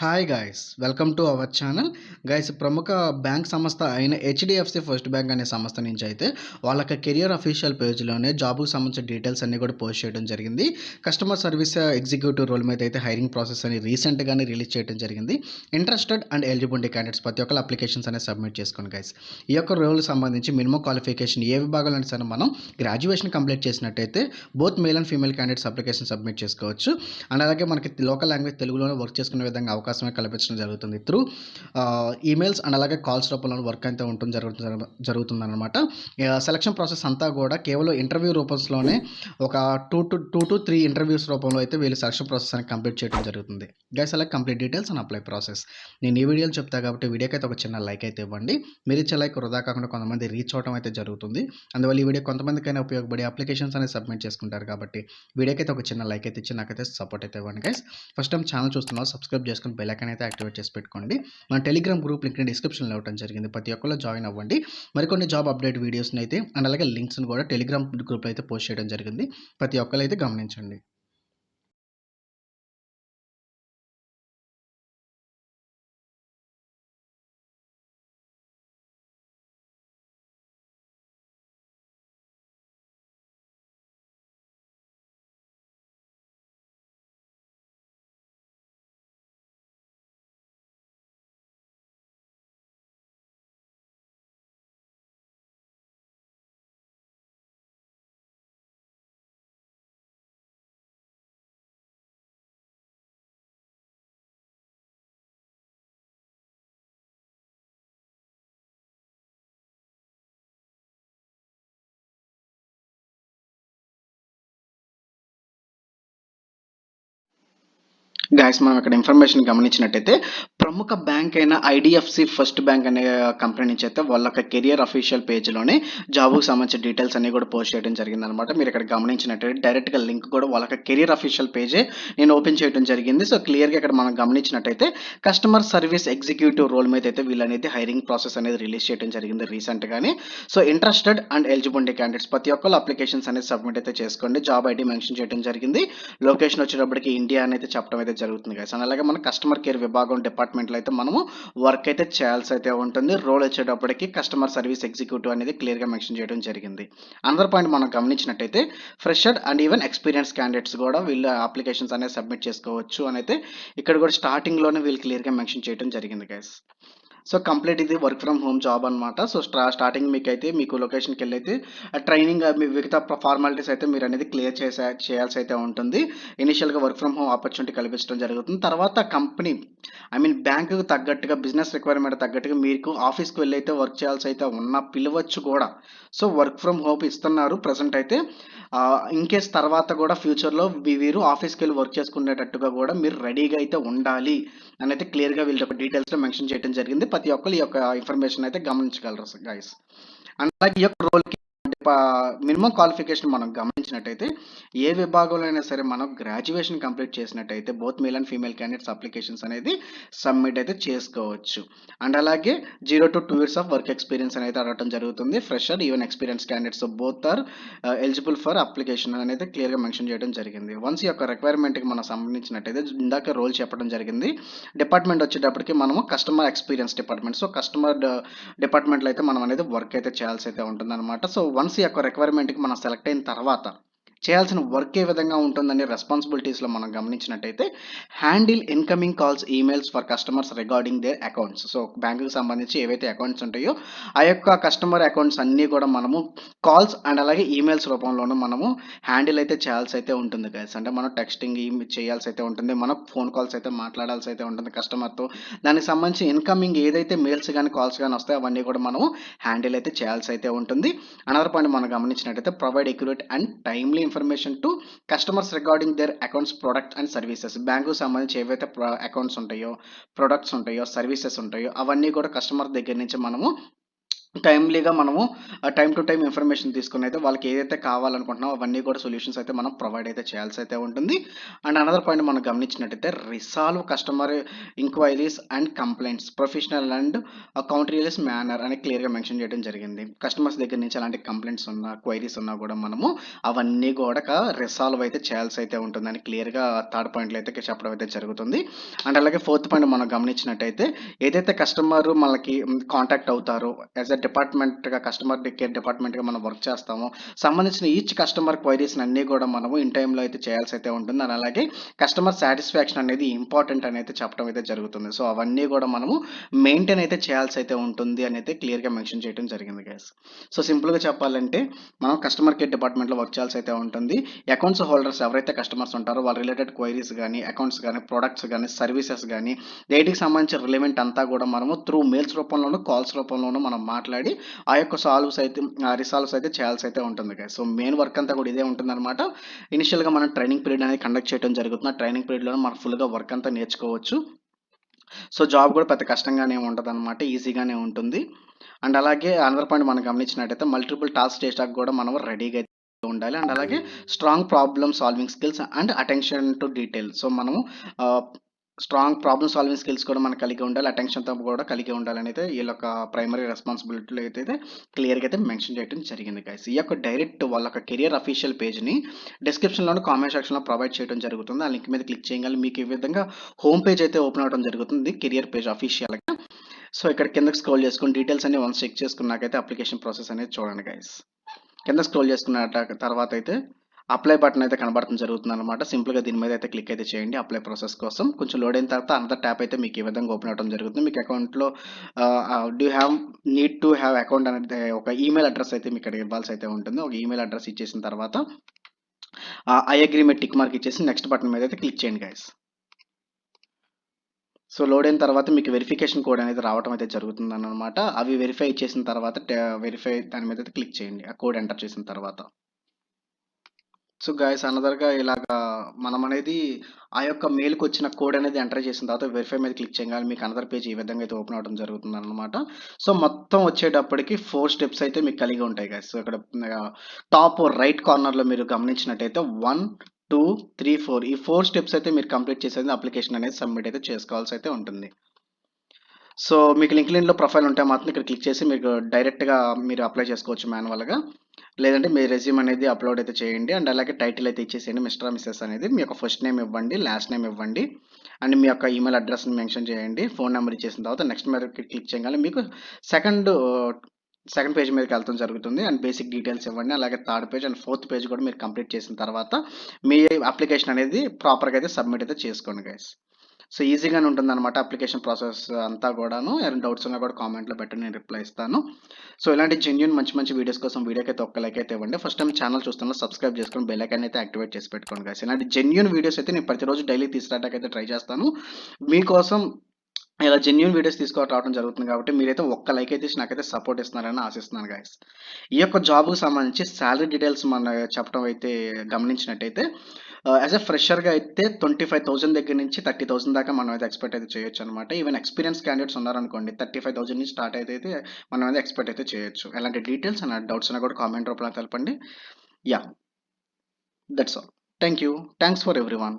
Hi guys, welcome to our channel. Guys, ప్రముఖ bank సంస్థ అయిన హెచ్డిఎఫ్సి ఫస్ట్ బ్యాంక్ అనే సంస్థ నుంచి అయితే వాళ్ళ కెరియర్ అఫీషియల్ పేజ్లోనే జాబ్కి సంబంధించిన డీటెయిల్స్ అన్ని కూడా పోస్ట్ చేయడం జరిగింది. కస్టమర్ సర్వీస్ ఎగ్జిక్యూటివ్ రోల్ మీద అయితే హైరింగ్ ప్రాసెస్ అని రీసెంట్గానే రిలీజ్ చేయడం జరిగింది. ఇంట్రెస్టెడ్ అండ్ ఎలిజిబిలిటీ క్యాండిడేట్స్ ప్రతి ఒక్కరు అప్లికేషన్స్ అనేది సబ్మిట్ చేసుకోండి గైస్. ఈ యొక్క రోల్ సంబంధించి మినిమం క్వాలిఫికేషన్ ఏ విభాగంలో అయినా సరే మనం గ్రాడ్యుయేషన్ కంప్లీట్ చేసినట్టయితే both male and female candidates application submit చేసుకోవచ్చు. అండ్ అలాగే మనకి లోకల్ లాంగ్వేజ్ తెలుగులోనే వర్క్ చేసుకునే విధంగా అవకాశమే కల్పించడం జరుగుతుంది త్రూ ఈమెయిల్స్ అండ్ అలాగే కాల్స్ రూపంలో వర్క్ అయితే ఉంటుంది జరుగుతుంది అనమాట. సెలక్షన్ ప్రాసెస్ అంతా కూడా కేవలం ఇంటర్వ్యూ రూపంలోనే ఒక టూ టు త్రీ ఇంటర్వ్యూస్ రూపంలో అయితే వీళ్ళు సెలక్షన్ ప్రాసెస్ అని కంప్లీట్ చేయడం జరుగుతుంది. గైస్, అలా complete details and apply process నేను ఈ వీడియోలో చెప్తా కాబట్టి వీడియోకి అయితే ఒక చిన్న లైక్ అయితే ఇవ్వండి. మీరు ఇచ్చే లైక్ వృధా కాకుండా కొంతమంది రీచ్ అవడం అయితే జరుగుతుంది. అందువల్ల ఈ వీడియో కొంతమందికైనా ఉపయోగపడి అప్లికేషన్స్ అనేది సబ్మిట్ చేసుకుంటారు కాబట్టి వీడియోకి అయితే ఒక చిన్న లైక్ అయితే ఇచ్చి నాకైతే సపోర్ట్ అయితే ఇవ్వండి. గైస్, ఫస్ట్ టైం ఛానల్ చూస్తున్నారు, సబ్స్క్రైబ్ చేసుకుని బెల్ ఐకాన్ అయితే యాక్టివేట్ చేసి పెట్టుకోండి. మన టెలిగ్రామ్ గ్రూప్ లింక్ డిస్క్రిప్షన్లో ఇవ్వడం జరిగింది, ప్రతి ఒక్కరు జాయిన్ అవ్వండి. మరికొన్ని జాబ్ అప్డేట్ వీడియోస్ని అయితే అండ్ అలాగే లింక్స్ని కూడా టెలిగ్రామ్ గ్రూప్లో అయితే పోస్ట్ చేయడం జరిగింది, ప్రతి ఒక్కరు అయితే గమనించండి. గాయస్, మనం ఇక్కడ ఇన్ఫర్మేషన్ గమనించినట్టయితే ప్రముఖ బ్యాంక్ అయిన ఐడిఎఫ్సి ఫస్ట్ బ్యాంక్ అనే కంపెనీ నుంచి అయితే వాళ్ళ కెరియర్ అఫీషియల్ పేజ్లోనే జాబ్కి సంబంధించిన డీటెయిల్స్ అన్ని కూడా పోస్ట్ చేయడం జరిగింది అనమాట. మీరు ఇక్కడ గమనించినట్టయితే డైరెక్ట్గా లింక్ కూడా వాళ్ళ కెరియర్ అఫీషియల్ పేజే నేను ఓపెన్ చేయడం జరిగింది. సో క్లియర్గా ఇక్కడ మనం గమనించినట్టయితే కస్టమర్ సర్వీస్ ఎగ్జిక్యూటివ్ రోల్ మీద అయితే వీళ్ళనేది హైరింగ్ ప్రాసెస్ అనేది రిలీజ్ చేయడం జరిగింది రీసెంట్గానే. So interested and eligibility candidates ప్రతి ఒక్కరు అప్లికేషన్స్ అనేది సబ్మిట్ అయితే చేసుకోండి. జాబ్ ఐడి మెన్షన్ చేయడం జరిగింది. లొకేషన్ వచ్చేటప్పటికి ఇండియా అని అయితే చెప్పడం అయితే జరుగుతుంది గైస్. అండ్ అలాగే మన కస్టమర్ కేర్ విభాగం డిపార్ట్మెంట్లో అయితే మనము వర్క్ అయితే చేయాల్సి అయితే ఉంటుంది. రోల్ వచ్చేటప్పటికి కస్టమర్ సర్వీస్ ఎగ్జిక్యూటివ్ అనేది క్లియర్గా మెన్షన్ చేయడం జరిగింది. అనదర్ పాయింట్ మనం గమనించినట్టయితే fresher and even experience candidates కూడా వీళ్ళ అప్లికేషన్స్ అనేది సబ్మిట్ చేసుకోవచ్చు అని అయితే ఇక్కడ కూడా స్టార్టింగ్లోనే వీళ్ళు క్లియర్గా మెన్షన్ చేయడం జరిగింది గైస్. సో కంప్లీట్ ఇది వర్క్ ఫ్రమ్ హోమ్ జాబ్ అనమాట. సో స్టార్టింగ్ మీకు లొకేషన్కి వెళ్ళి అయితే ట్రైనింగ్ మీ మిగతా ఫార్మాలిటీస్ అయితే మీరు అనేది క్లియర్ చేయాల్సి అయితే ఉంటుంది. ఇనిషియల్గా వర్క్ ఫ్రమ్ హోమ్ ఆపర్చునిటీ కల్పించడం జరుగుతుంది. తర్వాత కంపెనీ బ్యాంకుకు తగ్గట్టుగా బిజినెస్ రిక్వైర్మెంట్ తగ్గట్టుగా మీకు ఆఫీస్కి వెళ్ళి అయితే వర్క్ చేయాల్సి అయితే పిలవచ్చు కూడా. సో వర్క్ ఫ్రమ్ హోమ్ ఇస్తున్నారు ప్రజెంట్ అయితే. ఇన్ కేస్ తర్వాత కూడా ఫ్యూచర్లో వీరు ఆఫీస్కి వెళ్ళి వర్క్ చేసుకునేటట్టుగా కూడా మీరు రెడీగా అయితే ఉండాలి అని అయితే క్లియర్గా వీళ్ళ యొక్క డీటెయిల్స్లో మెన్షన్ చేయడం జరిగింది. ప్రతి ఒక్కరు ఈ యొక్క ఇన్ఫర్మేషన్ అయితే గమనించగలరు గైస్. అలాగే ఈ యొక్క రోల్కి మినిమం క్వాలిఫికేషన్ మనం గమనించినట్టయితే ఏ విభాగంలో అయినా సరే మనం గ్రాడ్యుయేషన్ కంప్లీట్ చేసినట్టయితే both male and female candidates applications అనేది సబ్మిట్ అయితే చేసుకోవచ్చు. అండ్ అలాగే 0 to 2 years of work experience అనేది అడగడం జరుగుతుంది. Fresher even experience candidates both are eligible for application అనేది క్లియర్గా మెన్షన్ చేయడం జరిగింది. వన్స్ ఈ యొక్క రిక్వైర్మెంట్కి మనం సంబంధించినట్టయితే ఇందాక రోల్ చెప్పడం జరిగింది. డిపార్ట్మెంట్ వచ్చేటప్పటికి మనము customer experience department. So customer డిపార్ట్మెంట్లో అయితే మనం అనేది వర్క్ అయితే చేయాల్సి అయితే ఉంటుంది అనమాట. సో వన్స్ ఈ యొక్క రిక్వైర్మెంట్కి మనం సెలెక్ట్ అయిన తర్వాత చేయాల్సిన వర్క్ ఏ విధంగా ఉంటుందని రెస్పాన్సిబిలిటీస్లో మనం గమనించినట్టయితే handle incoming calls emails for customers regarding their accounts. So బ్యాంకుకి సంబంధించి ఏవైతే అకౌంట్స్ ఉంటాయో ఆ యొక్క కస్టమర్ అకౌంట్స్ అన్నీ కూడా మనము కాల్స్ అండ్ అలాగే ఈమెయిల్స్ రూపంలోనూ మనము హ్యాండిల్ అయితే చేయాల్సి అయితే ఉంటుంది గైస్. అంటే మనం టెక్స్టింగ్ చేయాల్సి అయితే ఉంటుంది, మనం ఫోన్ కాల్స్ అయితే మాట్లాడాల్సి అయితే ఉంటుంది కస్టమర్తో. దానికి సంబంధించి ఇన్కమింగ్ ఏదైతే మెయిల్స్ కానీ కాల్స్ కానీ వస్తాయో అవన్నీ కూడా మనము హ్యాండిల్ అయితే చేయాల్సి అయితే ఉంటుంది. అనదర్ పాయింట్ మనం గమనించినట్టయితే provide accurate and timely information to customers regarding their accounts products and services. Bank సంబంధించి ఏవైతే అకౌంట్స్ ఉంటాయో, ప్రొడక్ట్స్ ఉంటాయో, సర్వీసెస్ ఉంటాయో అవన్నీ కూడా కస్టమర్ దగ్గర నుంచి మనము టైమ్లీగా మనము టైమ్ టు టైమ్ ఇన్ఫర్మేషన్ తీసుకొని అయితే వాళ్ళకి ఏదైతే కావాలనుకుంటున్నామో అవన్నీ కూడా సొల్యూషన్స్ అయితే మనం ప్రొవైడ్ అయితే చేయాల్సి అయితే ఉంటుంది. అండ్ అనదర్ పాయింట్ మనం గమనించినట్టయితే resolve customer inquiries and complaints professional and courteous manner అని క్లియర్గా మెన్షన్ చేయడం జరిగింది. కస్టమర్స్ దగ్గర నుంచి అలాంటి కంప్లైంట్స్ ఉన్నా క్వైరీస్ ఉన్నా కూడా మనము అవన్నీ కూడా రిసాల్వ్ అయితే చేయాల్సి అయితే ఉంటుందని క్లియర్గా థర్డ్ పాయింట్లో అయితే చెప్పడం అయితే జరుగుతుంది. అండ్ అలాగే ఫోర్త్ పాయింట్ మనం గమనించినట్టయితే ఏదైతే కస్టమర్ మనకి కాంటాక్ట్ అవుతారో యాజ్ అ డిపార్ట్మెంట్గా కస్టమర్ కేర్ డిపార్ట్మెంట్గా మనం వర్క్ చేస్తాము. సంబంధించిన ఈచ్ కస్టమర్ క్వైరీస్ అన్నీ కూడా మనము ఇన్ టైంలో అయితే చేయాల్సి అయితే ఉంటుంది. అండ్ అలాగే కస్టమర్ సాటిస్ఫాక్షన్ అనేది ఇంపార్టెంట్ అని అయితే చెప్పడం అయితే జరుగుతుంది. సో అవన్నీ కూడా మనము మెయింటైన్ అయితే చేయాల్సి అయితే ఉంటుంది అని అయితే క్లియర్గా మెన్షన్ చేయడం జరిగింది గైస్. సో సింపుల్గా చెప్పాలంటే మనం కస్టమర్ కేర్ డిపార్ట్మెంట్లో వర్క్ చేయాల్సి అయితే ఉంటుంది. అకౌంట్స్ హోల్డర్స్ ఎవరైతే కస్టమర్స్ ఉంటారో వాళ్ళ రిలేటెడ్ క్వైరీస్ కానీ అకౌంట్స్ కానీ ప్రొడక్ట్స్ కానీ సర్వీసెస్ కానీ వీటికి సంబంధించిన రిలేవెంట్ అంతా కూడా మనము త్రూ మెయిల్స్ రూపంలోనూ కాల్స్ రూపంలోనూ మనం మాట్లాడి ఆ యొక్క రిసాల్వ్స్ అయితే చేయాల్సి అయితే ఉంటుంది గైస్. సో మెయిన్ వర్క్ అంతా కూడా ఇదే ఉంటుందన్నమాట. ఇనిషియల్గా మనం ట్రైనింగ్ పీరియడ్ అనేది కండక్ట్ చేయడం జరుగుతుంది. ఆ ట్రైనింగ్ పీరియడ్లో మనం ఫుల్గా వర్క్ అంతా నేర్చుకోవచ్చు. సో జాబ్ కూడా పెద్ద కష్టంగానే ఉంటదనమాట. ఈజీగానే ఉంటుంది. అండ్ అలాగే అనదర్ పాయింట్ మనం గమనించినట్టయితే మల్టిపుల్ టాస్క్ చేసాక కూడా మనం రెడీగా అయితే ఉండాలి. అండ్ అలాగే strong problem solving skills and attention to detail. So మనము స్ట్రాంగ్ ప్రాబ్లమ్ సాల్వింగ్ స్కిల్స్ కూడా మనకు కలిగి ఉండాలి. అటెన్షన్‌తో కూడా కలిగి ఉండాలని అయితే వీళ్ళొక ప్రైమరీ రెస్పాన్సిబిలిటీలో అయితే క్లియర్‌గా అయితే మెన్షన్ చేయడం జరిగింది గైస్. ఈ యొక్క డైరెక్ట్ వాళ్ళ యొక్క కెరియర్ అఫీషియల్ పేజ్‌ని డిస్క్రిప్షన్‌లోను, కామెంట్ సెక్షన్‌లో ప్రొవైడ్ చేయడం జరుగుతుంది. ఆ లింక్ మీద క్లిక్ చేయగానే మీకు ఈ విధంగా హోమ్ పేజ్ అయితే ఓపెన్ అవ్వడం జరుగుతుంది. కెరియర్ పేజ్ అఫీషియల్‌గా. సో ఇక్కడ కిందకి స్క్రోల్ చేసుకొని డీటెయిల్స్ అన్ని వన్స్ చెక్ చేసుకున్నాకైతే అప్లికేషన్ ప్రాసెస్ అనేది చూడండి గైస్. కింద స్క్రోల్ చేసుకున్న తర్వాత అయితే అప్లై బటన్ అయితే కనబడటం జరుగుతుందన్నమాట. సింపుల్‌గా దీని మీద అయితే క్లిక్ అయితే చేయండి అప్లై ప్రాసెస్ కోసం. కొంచెం లోడ్ అయిన తర్వాత అనదర్ ట్యాబ్ అయితే మీకు ఈ విధంగా ఓపెన్ అవ్వడం జరుగుతుంది. మీకు అకౌంట్‌లో do you have need to have account అనేది ఒక ఈమెయిల్ అడ్రెస్ అయితే మీకు ఇక్కడ ఇవ్వాల్సి అయితే ఉంటుంది. ఒక ఈమెయిల్ అడ్రెస్ ఇచ్చేసిన తర్వాత ఐ అగ్రీ మీద టిక్ మార్క్ ఇచ్చేసి నెక్స్ట్ బటన్ మీద అయితే క్లిక్ చేయండి గైస్. సో లోడ్ అయిన తర్వాత మీకు వెరిఫికేషన్ కోడ్ అనేది రావడం అయితే జరుగుతుందన్నమాట. అవి వెరిఫై చేసిన తర్వాత వెరిఫై దాని మీద అయితే క్లిక్ చేయండి. ఆ కోడ్ ఎంటర్ చేసిన తర్వాత. సో గైస్ అనదర్‌గా ఇలాగా మనమనేది ఆ యొక్క మెయిల్‌కొచ్చిన కోడ్ అనేది ఎంటర్ చేసిన తర్వాత వెరిఫై మీద క్లిక్ చేయంగానే మీకు అనదర్ పేజ్ ఈ విధంగా అయితే ఓపెన్ అవ్వడం జరుగుతుందనమాట. సో మొత్తం వచ్చేటప్పటికి 4 స్టెప్స్ అయితే మీకు కలిగి ఉంటాయి గైస్. సో ఇక్కడ టాప్ రైట్ కార్నర్‌లో మీరు గమనించినట్టయితే 1, 2, 3, 4 ఈ 4 స్టెప్స్ అయితే మీరు కంప్లీట్ చేసేది అప్లికేషన్ అనేది సబ్మిట్ అయితే చేసుకోవాల్సి అయితే ఉంటుంది. సో మీకు లింక్డ్ఇన్‌లో ప్రొఫైల్ ఉంటే మాత్రం ఇక్కడ క్లిక్ చేసి మీకు డైరెక్ట్‌గా మీరు అప్లై చేసుకోవచ్చు మాన్యువల్‌గా. లేదంటే మీ రెజ్యూమ్ అనేది అప్లోడ్ అయితే చేయండి. అండ్ అలాగే టైటిల్ అయితే ఇచ్చేసేయండి మిస్టర్, మిసెస్ అనేది. మీ యొక్క ఫస్ట్ నేమ్ ఇవ్వండి, లాస్ట్ నేమ్ ఇవ్వండి. అండ్ మీ యొక్క ఈమెయిల్ అడ్రెస్‌ని మెన్షన్ చేయండి. ఫోన్ నెంబర్ ఇచ్చేసిన తర్వాత నెక్స్ట్ మీద క్లిక్ చేయగానే మీకు సెకండ్ సెకండ్ పేజ్ మీదకి వెళ్ళడం జరుగుతుంది. అండ్ బేసిక్ డీటెయిల్స్ ఇవ్వండి. అలాగే third page and fourth page కూడా మీరు కంప్లీట్ చేసిన తర్వాత మీ అప్లికేషన్ అనేది ప్రాపర్‌గా అయితే సబ్మిట్ అయితే చేసుకోండి గైస్. సో ఈజీగానే ఉంటుందన్నమాట అప్లికేషన్ ప్రాసెస్ అంతా కూడాను. ఏమైనా డౌట్స్ ఉన్నా కూడా కామెంట్‌లో పెట్టండి. నేను రిప్లై ఇస్తాను. సో ఇలాంటి జెన్యూన్ మంచి మంచి వీడియోస్ కోసం వీడియోకైతే ఒక్క లైక్ అయితే ఇవ్వండి. ఫస్ట్ టైం ఛానల్ చూస్తున్నా సబ్స్క్రైబ్ చేసుకొని బెల్ ఐకాన్ అయితే యాక్టివేట్ చేసి పెట్టుకోండి గైస్. ఇలాంటి జెన్యూన్ వీడియోస్ అయితే నేను ప్రతిరోజు డైలీ తీసుకురావడానికి అయితే ట్రై చేస్తాను. మీకోసం ఇలా జెన్యూన్ వీడియోస్ రావడం జరుగుతుంది కాబట్టి మీరైతే ఒక్క లైక్ అయితే ఇచ్చి నాకైతే సపోర్ట్ ఇస్తున్నారని ఆశిస్తున్నాను గైస్. ఈ యొక్క జాబ్‌కి సంబంధించి సాలరీ డీటెయిల్స్ మన చెప్పడం అయితే గమనించినట్టయితే యాస్ ఎ ఫ్రెషర్‌గా అయితే 25,000 దగ్గర నుంచి 30,000 దాకా మనం అయితే ఎక్స్‌పెక్ట్ అయితే చేయొచ్చనమాట. ఈవెన్ ఎక్స్‌పీరియన్స్ క్యాండిడేట్స్ ఉన్నారనుకోండి 35,000 నుంచి స్టార్ట్ అయితే మనం అయితే ఎక్స్‌పెక్ట్ అయితే చేయొచ్చు. ఎలాంటి డీటెయిల్స్ అండ్ డౌట్స్ ఉన్నా కూడా కామెంట్ రూపంలో తెలపండి. Yeah! That's all. Thank you. Thanks for everyone.